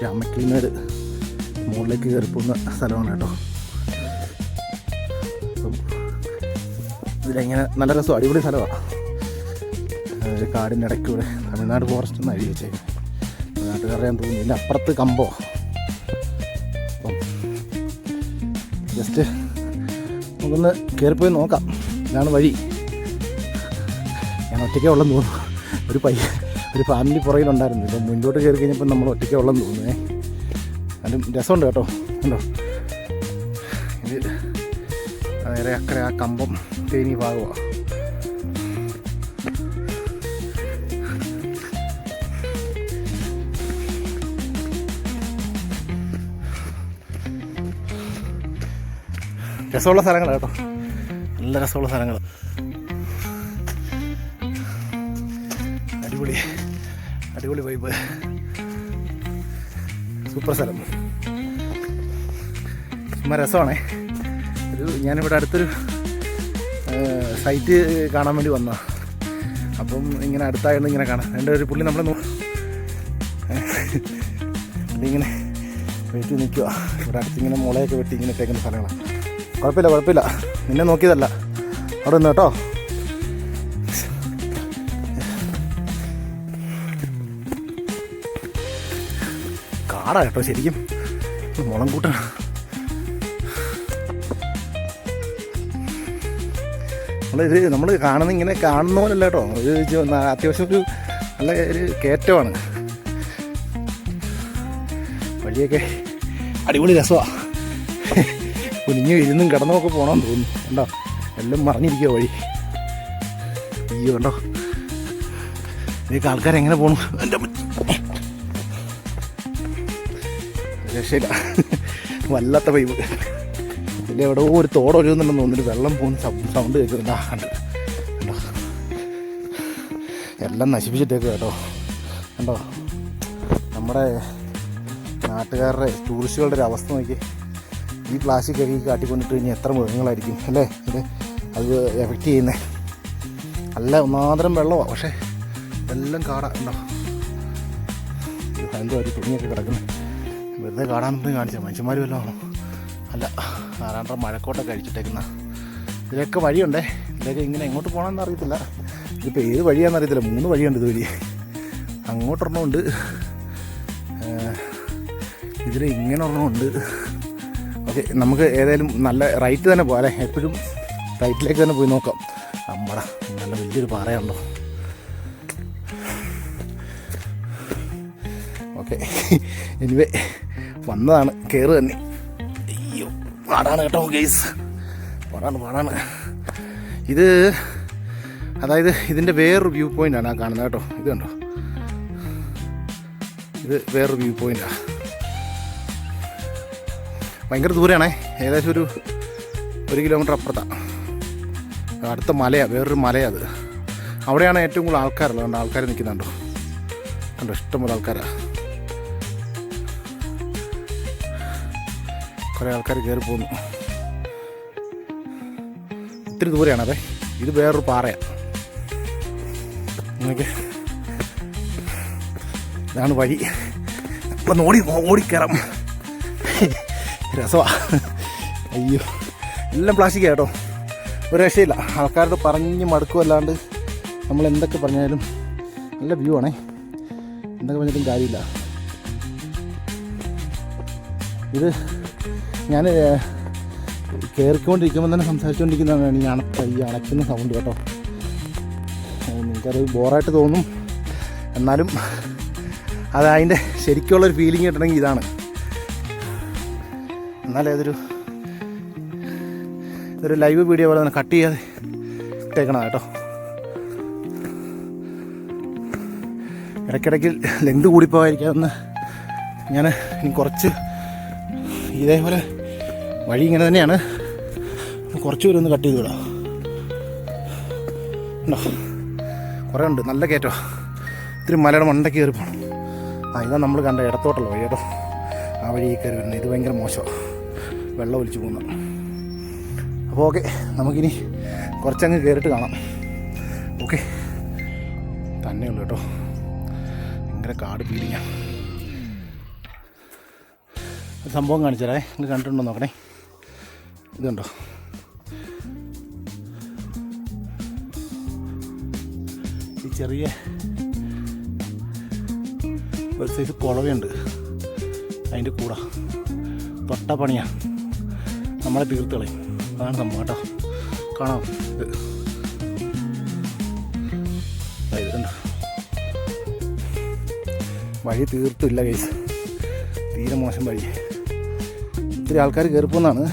രാമക്കൽമേട് മുകളിലേക്ക് കയറിപ്പോകുന്ന സ്ഥലമാണ് കേട്ടോ. അപ്പം ഇതിലെങ്ങനെ നല്ല രസം, അടിപൊളി സ്ഥലമാണ്. കാടിൻ്റെ ഇടയ്ക്കൂടെ തമിഴ്നാട് ഫോറസ്റ്റ് ഒന്ന് അഴുകി വെച്ചേക്കും. നാട്ടുകാരൻ തോന്നുന്നു. ഇതിൻ്റെ അപ്പുറത്ത് കമ്പോ. അപ്പം ജസ്റ്റ് നമുക്കൊന്ന് കയറിപ്പോയി നോക്കാം. ഇതാണ് വഴി. ഞാൻ ഒറ്റയ്ക്കേ ഉള്ളെന്ന് തോന്നുന്നു. ഒരു ഫാമിലി പുറകിലുണ്ടായിരുന്നു. ഇപ്പം മുന്നോട്ട് കയറി കഴിഞ്ഞപ്പോൾ നമ്മൾ ഒറ്റയ്ക്കേ ഉള്ളെന്ന് തോന്നുന്നേ. അതിലും രസമുണ്ട് കേട്ടോ. ഉണ്ടോ ഇത് നേരെ അക്കരെ ആ കമ്പം തേനി ഭാഗമാണ്. രസമുള്ള സ്ഥലങ്ങളാണ് കേട്ടോ. നല്ല രസമുള്ള സ്ഥലങ്ങൾ. അടിപൊളി വൈബ്. സൂപ്പർ സ്ഥലം. ചുമ്മാ രസമാണേ. ഞാനിവിടെ അടുത്തൊരു സൈറ്റ് കാണാൻ വേണ്ടി വന്നതാണ്. അപ്പം ഇങ്ങനെ അടുത്തായിരുന്നു ഇങ്ങനെ കാണാം. ഒരു പുള്ളി നമ്മളെ പുള്ളി ഇങ്ങനെ വെയിറ്റ് നിൽക്കുക. ഇവിടെ അടുത്തിങ്ങനെ മുളയൊക്കെ വെട്ടി ഇങ്ങനെ ഇട്ടേക്കുന്ന സ്ഥലങ്ങളാണ്. കുഴപ്പമില്ല, നിന്നെ നോക്കിയതല്ല. അവിടെ നിന്ന് കേട്ടോ. കാടാ കേട്ടോ ശരിക്കും. മുളം കൂട്ടാണ്. നമ്മൾ ഇങ്ങനെ കാണുന്ന പോലല്ല കേട്ടോ. അത്യാവശ്യം ഒരു നല്ല ഒരു കയറ്റമാണ്. വഴിയൊക്കെ അടിപൊളി രസമാണ്. കുനിഞ്ഞു ഇരുന്നും കിടന്നുമൊക്കെ പോകണമെന്ന് തോന്നുന്നു. കണ്ടോ എല്ലാം മറിഞ്ഞിരിക്കുക വഴി. അയ്യോ കണ്ടോ ഇതിലേക്ക് ആൾക്കാരെങ്ങനെ പോകണം. എൻ്റെ രക്ഷയില്ല. വല്ലാത്ത പൈപ്പ്. ഇതിൽ എവിടെയോ ഒരു തോടൊഴുകുന്നുണ്ടെന്ന് തോന്നുന്നു. വെള്ളം പോകുന്ന സൗണ്ട് കേൾക്കുന്നുണ്ട്. കണ്ടോ എല്ലാം നശിപ്പിച്ചിട്ടേക്ക് കേട്ടോ. കണ്ടോ നമ്മുടെ നാട്ടുകാരുടെ ടൂറിസ്റ്റുകളുടെ ഒരു അവസ്ഥ നോക്കി. ഈ പ്ലാസ്റ്റിക് കഴുകി കാട്ടിക്കൊണ്ടിട്ട് കഴിഞ്ഞാൽ എത്ര മൃഗങ്ങളായിരിക്കും അല്ലേ ഇത് അത് എഫക്റ്റ് ചെയ്യുന്നത്. നല്ല ഒന്നാന്തരം വെള്ളമാണ്. പക്ഷേ എല്ലാം കാടാ. ഉണ്ടോ എന്തോ ഒരു തുണിയൊക്കെ കിടക്കുന്നത്. വെറുതെ കാടാൻ കാണിച്ചാൽ മനുഷ്യന്മാർ വല്ലതും ആണോ? അല്ല, ആരാണ്ടര മഴക്കോട്ടൊക്കെ അഴിച്ചിട്ടേക്കുന്ന. ഇതിലൊക്കെ വഴിയുണ്ടേ. ഇതിലൊക്കെ ഇങ്ങനെ എങ്ങോട്ട് പോകണമെന്ന് അറിയത്തില്ല. ഇതിപ്പോൾ ഏത് വഴിയാണെന്ന് അറിയത്തില്ല. 3 വഴിയുണ്ട് ഇത് വഴി. അങ്ങോട്ടൊരെണ്ണമുണ്ട്, ഇതിൽ ഇങ്ങനെ ഒരെണ്ണമുണ്ട്. ഓക്കെ, നമുക്ക് ഏതായാലും നല്ല റൈറ്റ് തന്നെ പോകാം അല്ലേ. എപ്പോഴും റൈറ്റിലേക്ക് തന്നെ പോയി നോക്കാം. അമ്മടാ നല്ല വലിയൊരു പാറയുണ്ടോ. ഓക്കെ, എനിവേ വന്നതാണ്, കയറ് തന്നെ. അയ്യോ പാടാണ് കേട്ടോ ഗൈസ്, പാടാണ്. ഇത് അതായത് ഇതിൻ്റെ വേറൊരു വ്യൂ പോയിൻ്റാണ് ആ കാണുന്നത് കേട്ടോ. ഇത് കണ്ടോ, ഇത് വേറൊരു വ്യൂ പോയിൻ്റാണ്. ഭയങ്കര ദൂരെയാണേ, ഏകദേശം ഒരു 1 കിലോമീറ്റർ അപ്പുറത്താണ്. അടുത്ത മലയാണ്, വേറൊരു മലയാണ് അത്. അവിടെയാണ് ഏറ്റവും കൂടുതൽ ആൾക്കാരുള്ളത്. കണ്ടോ ആൾക്കാർ നിൽക്കുന്നുണ്ടോ, കണ്ടോ ഇഷ്ടംപോലെ ആൾക്കാരാണ്. കുറേ ആൾക്കാർ കയറി പോകുന്നു. ഒത്തിരി ദൂരെയാണതേ. ഇത് വേറൊരു പാറയാണ്. നിങ്ങൾക്ക് ഇതാണ് വഴി. അപ്പം ഓടിക്കയറാം. രസമാണ്. അയ്യോ എല്ലാം പ്ലാസ്റ്റിക് കേട്ടോ, ഒരു രക്ഷയില്ല. ആൾക്കാരോട് പറഞ്ഞ് മടുക്കുമല്ലാണ്ട് നമ്മൾ എന്തൊക്കെ പറഞ്ഞാലും നല്ല വ്യൂ ആണേ. എന്തൊക്കെ പറഞ്ഞിട്ടും കാര്യമില്ല. ഇത് ഞാൻ കയറിക്കൊണ്ടിരിക്കുമ്പോൾ തന്നെ സംസാരിച്ചുകൊണ്ടിരിക്കുന്നതാണ് ഈ അണയ്ക്കുന്ന സൗണ്ട് കേട്ടോ. നിങ്ങൾക്കത് ബോറായിട്ട് തോന്നും, എന്നാലും അത് അതിൻ്റെ ശരിക്കുള്ളൊരു ഫീലിംഗ് കിട്ടണമെങ്കിൽ ഇതാണ്. എന്നാലേ ഇതൊരു ലൈവ് വീഡിയോ പോലെ തന്നെ കട്ട് ചെയ്യാതെ ഇട്ടേക്കണം കേട്ടോ. ഇടയ്ക്കിടയ്ക്ക് ലെങ്ത് കൂടിപ്പോയിരിക്കാമെന്ന് ഞാൻ ഇനി കുറച്ച് ഇതേപോലെ വഴി ഇങ്ങനെ തന്നെയാണ്, കുറച്ച് പേര് ഒന്ന് കട്ട് ചെയ്ത് വിടാം. ഉണ്ടോ കുറേ ഉണ്ട്, നല്ല കയറ്റോ. ഇത്തിരി മലയുടെ മണ്ടയ്ക്ക് കയറി പോകണം. ഇതാ നമ്മൾ കണ്ട ഇടത്തോട്ടുള്ള വഴി കേട്ടോ. ആ വഴി ഈ കയറി വരുന്നത്. ഇത് ഭയങ്കര മോശമാണ്, വെള്ളം ഒലിച്ച് പോകുന്നത്. അപ്പോൾ ഓക്കെ, നമുക്കിനി കുറച്ചങ്ങ് കയറിയിട്ട് കാണാം. ഓക്കെ, തന്നെയുള്ളൂ കേട്ടോ, ഭയങ്കര കാട് ഫീലിങ്ങാണ്. സംഭവം കാണിച്ചാലേ, നിങ്ങൾ കണ്ടിട്ടുണ്ടോ നോക്കണേ. ഇത് കണ്ടോ, ഈ ചെറിയ ഒരു സൈസ് കുളവയുണ്ട്, അതിൻ്റെ കൂടെ തൊട്ട പണിയാണ്, നമ്മളെ തീർത്ത് കളയും. അതാണ് സംഭവം കേട്ടോ. കാണാം, ഇതുണ്ട് വഴി തീർത്തില്ല ഗൈസ്, തീരെ മോശം വഴി. ഒത്തിരി ആൾക്കാർ കയറിപ്പോന്നാണ്,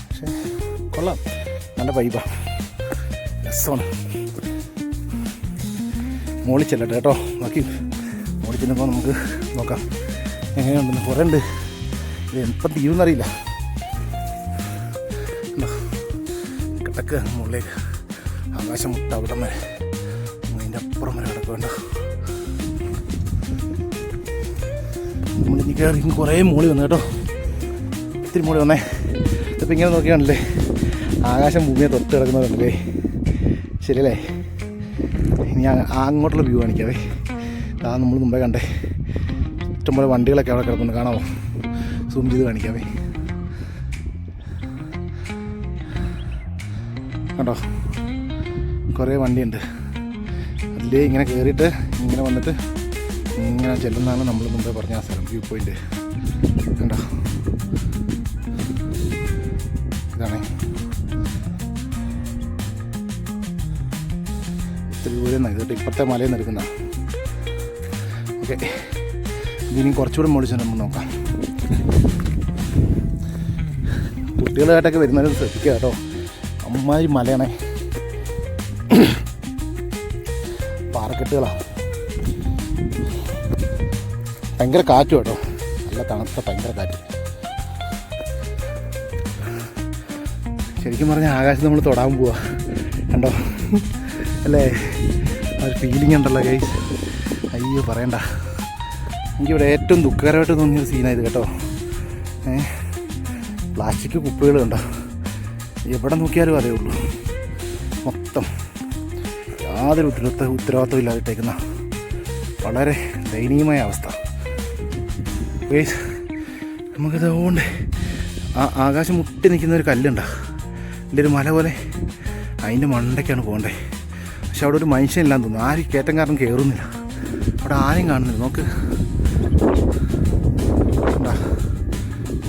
പക്ഷേ കൊള്ളാം, നല്ല വൈബാണ്, രസമാണ്. മോളിൽ ചെല്ലട്ടെ കേട്ടോ, ബാക്കി മോളിൽ ചെല്ലുമ്പോൾ നമുക്ക് നോക്കാം എങ്ങനെയുണ്ടെന്ന്. കുറേ ഉണ്ട്, ഇത് എപ്പം തീരുമെന്നറിയില്ല. കിടക്കുക മുകളിലേക്ക്, ആകാശം മുട്ട അവിടെ വരെ, അതിൻ്റെ അപ്പുറം വരെ കിടക്കുന്നുണ്ട്. നമ്മളിനി കയറി കുറേ മോളി വന്നു കേട്ടോ, ഒത്തിരി മോളി വന്നേ. ഇപ്പം ഇങ്ങനെ നോക്കിയാണല്ലേ ആകാശം ഭൂമിയെ തൊട്ട് കിടക്കുന്നവരുണ്ടല്ലേ, ശരിയല്ലേ? ഇനി അങ്ങോട്ടുള്ള വ്യൂ കാണിക്കാവേ. അതാ നമ്മൾ മുമ്പേ കണ്ടേ, ഇഷ്ടംപോലെ വണ്ടികളൊക്കെ അവിടെ കിടക്കുന്നുണ്ട്, കാണാമോ? സൂം ചെയ്ത് കാണിക്കാവേ. കണ്ടോ, കുറേ വണ്ടിയുണ്ട്. അതിലേ ഇങ്ങനെ കയറിയിട്ട് ഇങ്ങനെ വന്നിട്ട് ഇങ്ങനെ ചെല്ലുന്നതാണ് നമ്മൾ മുമ്പേ പറഞ്ഞ ആ സ്ഥലം, വ്യൂ പോയിൻ്റ്. കണ്ടോ, ഇതാണേ. ഇത്തിരി ദൂരെ നിന്ന് ഇതൊട്ട് ഇപ്പോഴത്തെ മലയിൽ നിന്ന് എടുക്കുന്ന. ഓക്കെ, ഇതിനും കുറച്ചുകൂടെ മുകളിൽ നമുക്ക് നോക്കാം. കുട്ടികളായിട്ടൊക്കെ വരുന്നവരും ശ്രദ്ധിക്കുക കേട്ടോ, അമ്മാതിരി മലയാണേ, പാറക്കെട്ടുകളാണ്, ഭയങ്കര കാറ്റും കേട്ടോ, നല്ല തണുത്ത ഭയങ്കര കാറ്റ്. ശരിക്കും പറഞ്ഞാൽ ആകാശം നമ്മൾ തൊടാൻ പോവാ, കണ്ടോ അല്ലേ? ആ ഒരു ഫീലിംഗ് ഉണ്ടല്ലോ ഗൈസ്, അയ്യോ പറയണ്ട. എനിക്കിവിടെ ഏറ്റവും ദുഃഖകരമായിട്ട് തോന്നിയൊരു സീനായത് കേട്ടോ. പ്ലാസ്റ്റിക് കുപ്പികൾ കണ്ടോ, എവിടെ നോക്കിയാലും അതേ ഉള്ളൂ, മൊത്തം യാതൊരു ഉത്തരവാദിത്വം ഇല്ലാതെ ഇട്ടേക്കുന്ന വളരെ ദയനീയമായ അവസ്ഥ. നമുക്കിത് അതുകൊണ്ട് ആകാശം മുട്ടി നിൽക്കുന്ന ഒരു കല്ലുണ്ടോ, എൻ്റെ ഒരു മല പോലെ, അതിൻ്റെ മണ്ടയ്ക്കാണ് പോകണ്ടേ. പക്ഷെ അവിടെ ഒരു മനുഷ്യനില്ലാന്ന് തോന്നുന്നു, ആരും കയറ്റം കാരണം കയറുന്നില്ല, അവിടെ ആരും കാണുന്നില്ല. നോക്ക്, ഉണ്ടാ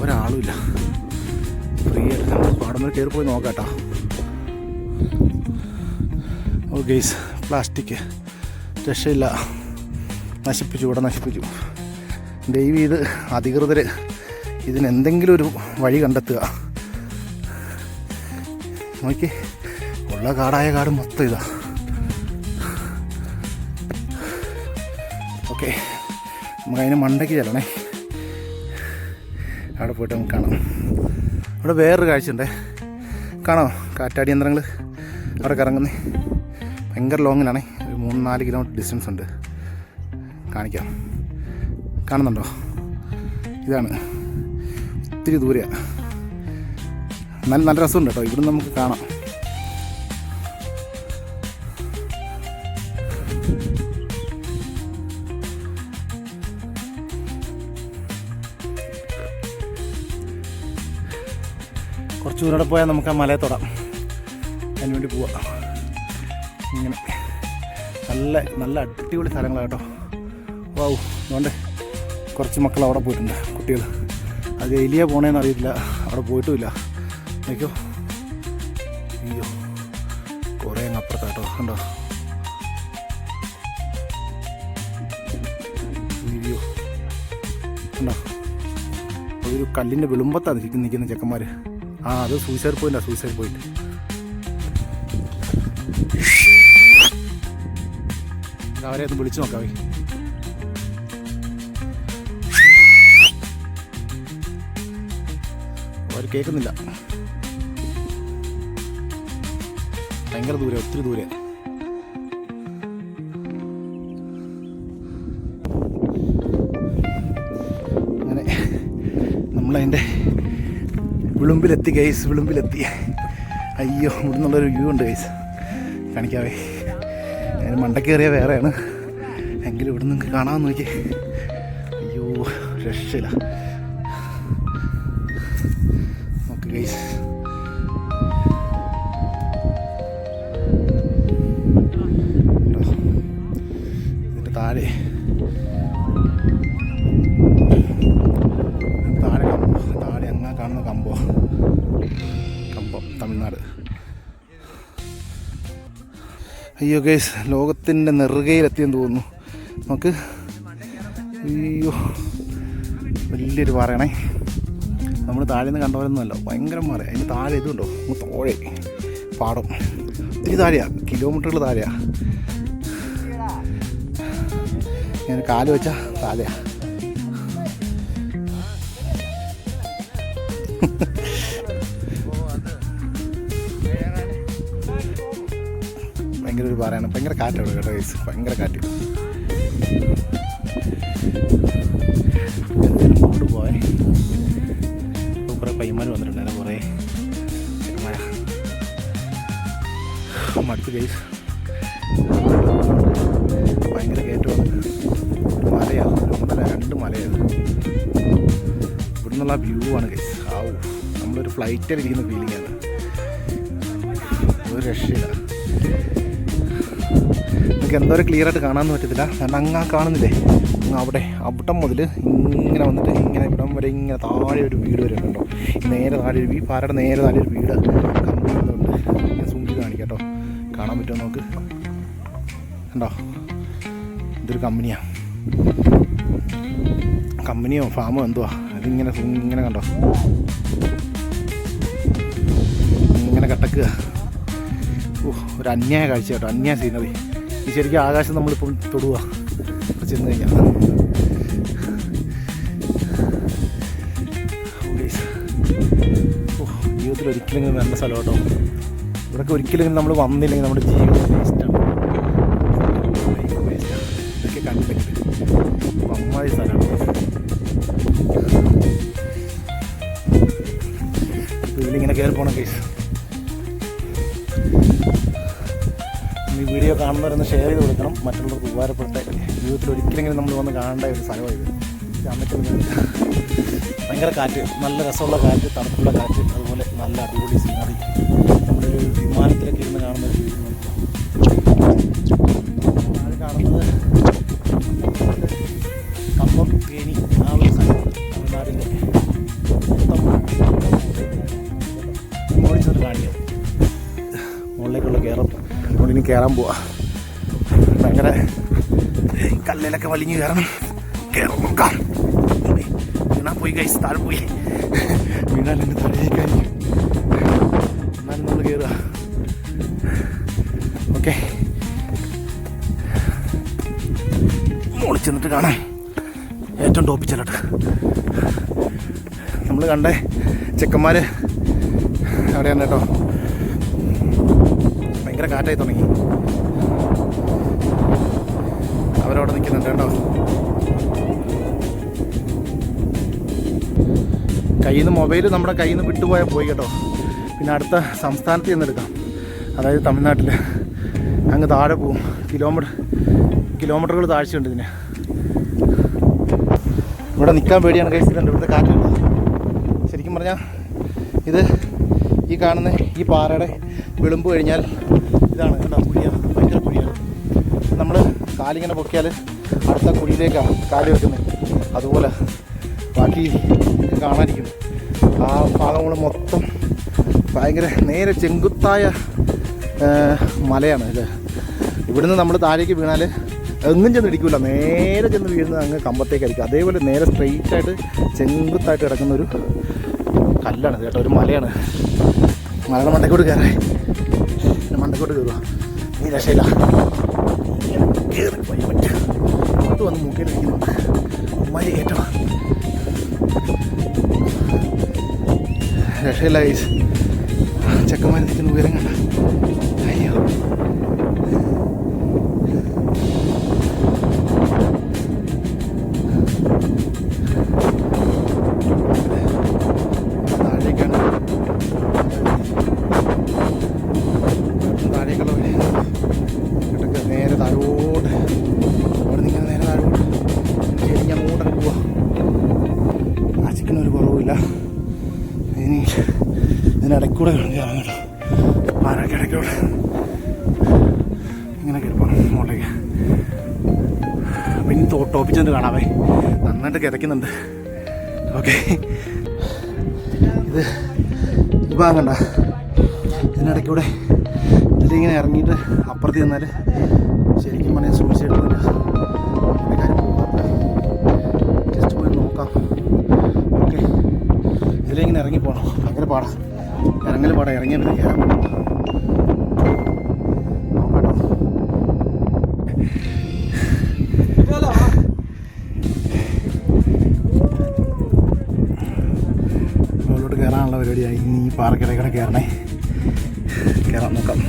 ഒരാളുമില്ല. ഫ്രീ ആയിട്ട് നമ്മൾ പാടം വരെ കയറി പോയി നോക്കാം കേട്ടോ. ഓ ഗെയ്സ്, പ്ലാസ്റ്റിക് രക്ഷയില്ല, നശിപ്പിച്ചു, ഇവിടെ നശിപ്പിച്ചു. ദയവ് ഇത് അധികൃതർ ഇതിനെന്തെങ്കിലും ഒരു വഴി കണ്ടെത്തുക. നോക്കി, ഉള്ള കാടായ കാട് മൊത്തം ഇതാ. ഓക്കെ, നമുക്കതിന് മണ്ടയ്ക്ക് ചെല്ലണേ, അവിടെ പോയിട്ട് നമുക്ക് കാണാം. അവിടെ വേറൊരു കാഴ്ചയുണ്ടേ, കാണാമോ? കാറ്റാടി യന്ത്രങ്ങൾ അവിടെ കറങ്ങുന്നേ, ഭയങ്കര ലോങ്ങിലാണേ, ഒരു 3-4 കിലോമീറ്റർ ഡിസ്റ്റൻസ് ഉണ്ട്. കാണിക്കാം, കാണുന്നുണ്ടോ? ഇതാണ്, ഒത്തിരി ദൂരെയാണ്, നല്ല രസമുണ്ട് കേട്ടോ, ഇവിടുന്ന് നമുക്ക് കാണാം. കുറച്ച് ദൂരം പോയാൽ നമുക്ക് ആ മലയെ തൊടാം, അതിന് വേണ്ടി പോവാം. ഇങ്ങനെ നല്ല അടിപൊളി സ്ഥലങ്ങളാണ് കേട്ടോ. വാവ്, അതുകൊണ്ട് കുറച്ച് മക്കൾ അവിടെ പോയിട്ടുണ്ട്, കുട്ടികൾ. അത് എലിയ പോണേന്ന് അറിയില്ല, അവിടെ പോയിട്ടുമില്ല. നോക്കിയോ, അയ്യോ കുറേ അങ്ങ് അപ്പുറത്താട്ടോ, കണ്ടോ? അയ്യോ കണ്ടോ, ഒരു കല്ലിൻ്റെ വിളുമ്പത്താണ് നിൽക്കുന്ന ചെക്കന്മാർ. അത് സൂയിസൈഡ് പോയിൻ്റാണ്, സൂയിസൈഡ് പോയിൻ്റ്. അവരെ ഒന്ന് വിളിച്ചു നോക്കാവേ. അവർ കേൾക്കുന്നില്ല, ഭയങ്കര ദൂരെ, ഒത്തിരി ദൂരെ. നമ്മളതിൻ്റെ വിളുമ്പിലെത്തി ഗൈസ്, വിളുമ്പിലെത്തി. അയ്യോ, ഇവിടെ നിന്നുള്ളൊരു വ്യൂ ഉണ്ട് ഗൈസ്, കാണിക്കാവേ. അതിന് മണ്ടക്കേറിയ വേറെയാണ്, എങ്കിലും ഇവിടെ നിന്ന് കാണാമെന്ന് നോക്കി. അയ്യോ, രക്ഷയില്ല. നോക്ക് ഗൈസ്, ഇതിൻ്റെ താഴെ അങ്ങ് കാണുന്ന കമ്പം തമിഴ്നാട്. അയ്യോ ഗൈസ്, ലോകത്തിൻ്റെ നെറുകയിലെത്തിയെന്ന് തോന്നുന്നു. നമുക്ക് അയ്യോ വലിയൊരു പാറയാണേ. നമ്മൾ താഴെ നിന്ന് കണ്ടവരൊന്നുമല്ല, ഭയങ്കര പാറ. അതിന് താഴെ ഇതുണ്ടോ, തോഴെ പാടം, ഒത്തിരി താഴെയാണ്, കിലോമീറ്ററുകൾ താഴെയാണ്. ഞാൻ കാല് വെച്ചാൽ താഴെയാണ്. ഭയങ്കര ഒരു പാറയാണ്, ഭയങ്കര കാറ്റാണ് കേട്ടോ ഗൈസ്, ഭയങ്കര കാറ്റ്. എന്തായാലും മുമ്പോട്ട് പോയേ. ഇപ്പോൾ കുറേ പയ്യന്മാർ വന്നിട്ടുണ്ടായിരുന്നു, കുറേ മഴ മടുത്ത് ഗൈസ്. ഭയങ്കര കയറ്റമാണ്, മലയാണ്, 1.5-2 മലയാണ്. ഇവിടെ നിന്നുള്ള വ്യൂ ആണ് ഗൈസ്. ആവൂ, നമ്മളൊരു ഫ്ലൈറ്റിലിരിക്കുന്ന ഫീലിംഗ് ആണ്, ഒരു രക്ഷയില്ല. നമുക്ക് എന്തോരം ക്ലിയർ ആയിട്ട് കാണാമെന്ന് പറ്റത്തില്ല, കാരണം അങ്ങ് കാണുന്നില്ലേ, അവിടെ മുതൽ ഇങ്ങനെ വന്നിട്ട് ഇങ്ങനെ ഇവിടം വരെ ഇങ്ങനെ താഴെ ഒരു വീട് വരെ ഉണ്ടോ, നേരെ താഴെ ഒരു പാറയുടെ നേരെ താഴെ ഒരു വീട് കമ്പനിയുണ്ട്. ഞാൻ സൂം ചെയ്ത് കാണിക്കാം കേട്ടോ, കാണാൻ പറ്റുമോ നോക്ക്. കണ്ടോ, ഇതൊരു കമ്പനിയോ ഫാമോ എന്തുവാ, അതിങ്ങനെ ഇങ്ങനെ കണ്ടോ, ഇങ്ങനെ കട്ടക്കുക. ഒരു അന്യായ കാഴ്ച കേട്ടോ, അന്യായ സീനറി. ഈ ശരിക്കും ആകാശം നമ്മളിപ്പം തൊടുക ചെന്ന് കഴിഞ്ഞാൽ. ജീവിതത്തിൽ ഒരിക്കലെങ്കിലും വരേണ്ട സ്ഥലം കേട്ടോ. ഇവിടെയൊക്കെ ഒരിക്കലെങ്കിലും നമ്മൾ വന്നില്ലെങ്കിൽ നമ്മുടെ ജീവിതം വേസ്റ്റാണ്. ഇതൊക്കെ കണ്ടില്ലെങ്കിൽ അമ്മായി സ്ഥലമാണ്. ഇതിലിങ്ങനെ കയറി പോകണം കേസ്. ഈ വീഡിയോ കാണുന്നവരൊന്ന് ഷെയർ ചെയ്ത് കൊടുക്കണം, മറ്റുള്ളവർക്ക് ഉപകാരപ്പെട്ടെ. ജീവിതത്തിൽ ഒരിക്കലെങ്കിലും നമ്മൾ വന്ന് കാണേണ്ട ഒരു സ്ഥലമായത്. ഭയങ്കര കാറ്റ്, നല്ല രസമുള്ള കാറ്റ്, തണുപ്പുള്ള കാറ്റ്, അതുപോലെ നല്ല അടിപൊളി സീനറി. നമ്മുടെ ഒരു വിമാനത്തിലൊക്കെ ഇരുന്ന് കാണുന്ന ഒരു വീഡിയോ. അത് കാണുന്നത് കമ്പം തേനി ആ ഒരു സ്ഥലം, തമിഴ്നാടിൻ്റെ ഓടിച്ചൊരു കാണിയാണ്. മുകളിലേക്കുള്ള ഇനി കയറാൻ പോവാ. ഭയങ്കര കല്ലിലൊക്കെ വലിഞ്ഞ് കയറണം, കയറാൻ നോക്കാം. വീണാൽ പോയി കൈ താഴെ പോയി, വീണാൽ എൻ്റെ തലയേക്കായിരിക്കും. എന്നാലും നമ്മൾ കയറുക. ഓക്കെ, മുകളിൽ ചെന്നിട്ട് കാണാം ഏറ്റവും ടോപ്പിൽ ചെല്ലട്ടെ. നമ്മൾ കണ്ടേ ചെക്കന്മാർ അവിടെയാണ് കേട്ടോ. ഭയങ്കര കാറ്റായി തുടങ്ങി, അവരവിടെ നിൽക്കുന്നുണ്ട് കേട്ടോ. കയ്യിൽ നിന്ന് മൊബൈൽ നമ്മുടെ കയ്യിൽ നിന്ന് വിട്ടുപോയാൽ പോയി കേട്ടോ. പിന്നെ അടുത്ത സംസ്ഥാനത്ത് ചെന്നെടുക്കാം, അതായത് തമിഴ്നാട്ടിൽ. അങ്ങ് താഴെ പോവും, കിലോമീറ്ററുകൾ താഴ്ചയുണ്ട് ഇതിന്. ഇവിടെ നിൽക്കാൻ പേടിയാണ് കഴിച്ചിട്ടുണ്ട്, ഇവിടുത്തെ കാറ്റുണ്ട്. ശരിക്കും പറഞ്ഞാൽ ഇത് ഈ കാണുന്ന ഈ പാറയുടെ വിളുമ്പ് കഴിഞ്ഞാൽ ഇതാണ് കേട്ടോ, കുഴിയാണ്, ഭയങ്കര കുഴിയാണ്. നമ്മൾ കാലിങ്ങനെ പൊക്കിയാൽ അടുത്ത കുഴിയിലേക്കാണ് കാല് വെക്കുന്നത്. അതുപോലെ ബാക്കി കാണാനിരിക്കും ആ ഭാഗങ്ങൾ മൊത്തം ഭയങ്കര നേരെ ചെങ്കുത്തായ മലയാണ് ഇത്. ഇവിടുന്ന് നമ്മൾ താഴേക്ക് വീണാൽ എങ്ങും ചെന്ന് ഇടിക്കില്ല, നേരെ ചെന്ന് വീഴുന്നത് അങ്ങ് കമ്പത്തേക്കായിരിക്കും. അതേപോലെ നേരെ സ്ട്രെയിറ്റായിട്ട് ചെങ്കുത്തായിട്ട് കിടക്കുന്നൊരു കല്ലാണ് കേട്ടോ, ഒരു മലയാണ്. മലയുടെ മണ്ടക്കോട്ട് കയറേ, മണ്ടക്കോട്ട് കയറുക, നീ രക്ഷയില്ല. കയറി പോയി പറ്റുക, അങ്ങോട്ട് വന്ന് മൂക്കയിലിരിക്കുന്നു അമ്മായി കയറ്റോ, രക്ഷയില്ല ഗൈസ്. ചെക്കന്മാർ നിൽക്കുന്ന ഉയരം കണ്ട, അയ്യോ ഇതിനിടയ്ക്കൂടെ കയറാൻ കേട്ടോ, പാറയ്ക്കിടയ്ക്കൂടെ ഇങ്ങനെ കയറിപ്പോണം അങ്ങോട്ടേക്ക്. അപ്പം ഇനി ടോപ്പിച്ചെന്ന് കാണാവേ, നന്നായിട്ട് കിതയ്ക്കുന്നുണ്ട്. ഓക്കെ, ഇത് ഈ ഭാഗം കണ്ട, ഇതിനിടയ്ക്കൂടെ ഇതിലിങ്ങനെ ഇറങ്ങിയിട്ട് അപ്പുറത്ത് ചെന്നാൽ ശരിക്കും പറഞ്ഞാൽ സൂയിസൈഡ് പോയില്ല. കാര്യം പോകാം, ജസ്റ്റ് പോയി നോക്കാം. ഓക്കെ, ഇതിലിങ്ങനെ ഇറങ്ങിപ്പോകണം. ഭയങ്കര പാടാ, ഇറങ്ങൽ പാടാ, ഇറങ്ങിയാൽ പിന്നെ കയറാൻ പറ്റും. മുകളിലോട്ട് കയറാനുള്ള പരിപാടിയായി. ഇനി ഈ പാറക്കിടയ്ക്കൂടെ കയറണേ, കയറാൻ നോക്കാം.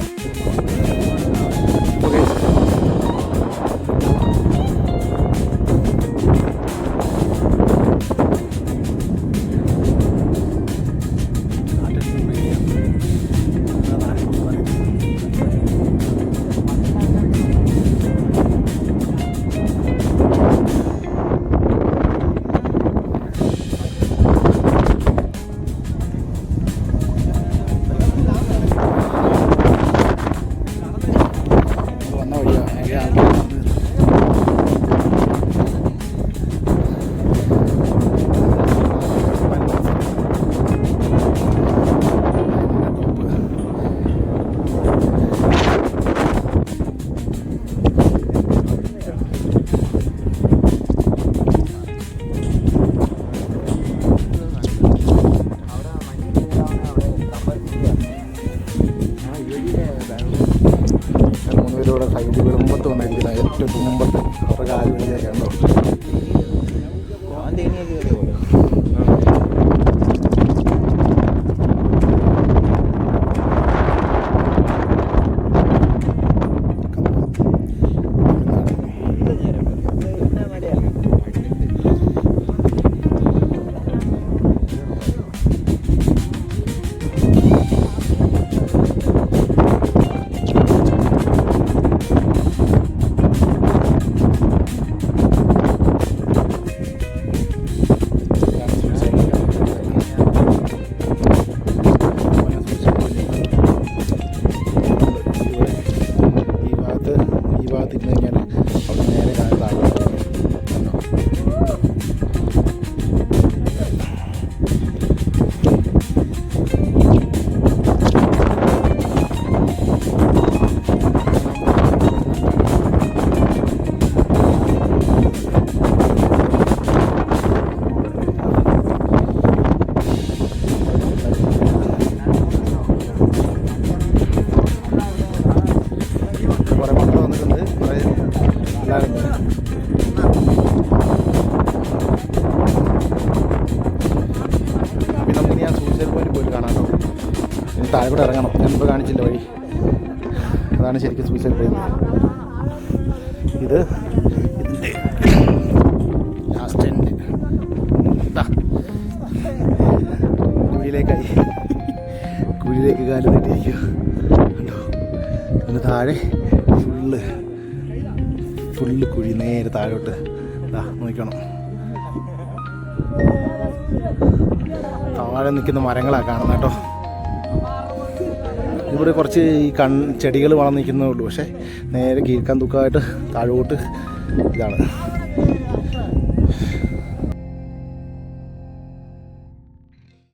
മൂന്നുപേരുടെ സൈഡ് മുമ്പത്ത് വന്നിരിക്കുന്ന ഏറ്റവും മുമ്പത്ത് അവരുടെ കാല് വിളിച്ചേക്കണ്ടോ. താഴെ കൂടെ ഇറങ്ങണം. ഞാനിപ്പോൾ കാണിച്ചില്ല വഴി, അതാണ് ശരിക്കും സൂയിസൈഡ് പോയിന്റ്. ഇത് ഇതിൻ്റെ ലാസ്റ്റ് എൻഡ് കുഴിയിലേക്ക് കാല് നീട്ടിയിരിക്കുക കണ്ടോ. ഇതിന് താഴെ ഫുള്ള് കുഴി, നേരെ താഴോട്ട് നോക്കണം. താഴെ നിൽക്കുന്ന മരങ്ങളാണ് കാണുന്നത് കേട്ടോ. ഇവിടെ കുറച്ച് ഈ ചെടികൾ വളർന്നു നിൽക്കുന്നേ ഉള്ളൂ, പക്ഷേ നേരെ കീഴ്ക്കാൻ തൂക്കമായിട്ട് താഴോട്ട് ഇതാണ്.